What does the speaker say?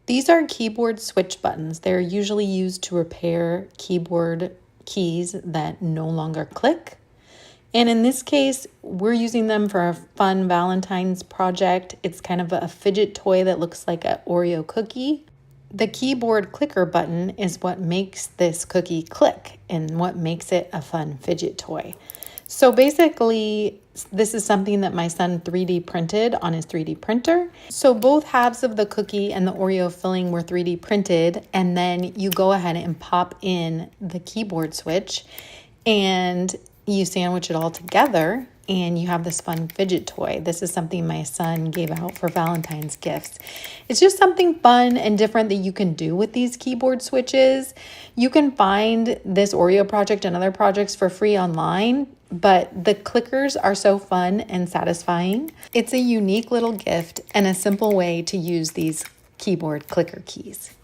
These are keyboard switch buttons. They're usually used to repair keyboard keys that no longer click. And in this case, we're using them for a fun Valentine's project. It's kind of a fidget toy that looks like an Oreo cookie. The keyboard clicker button is what makes this cookie click and what makes it a fun fidget toy. So basically, this is something that my son 3D printed on his 3D printer. So both halves of the cookie and the Oreo filling were 3D printed, and then you go ahead and pop in the keyboard switch and you sandwich it all together and you have this fun fidget toy. This is something my son gave out for Valentine's gifts. It's just something fun and different that you can do with these keyboard switches. You can find this Oreo project and other projects for free online, but the clickers are so fun and satisfying. It's a unique little gift and a simple way to use these keyboard clicker keys.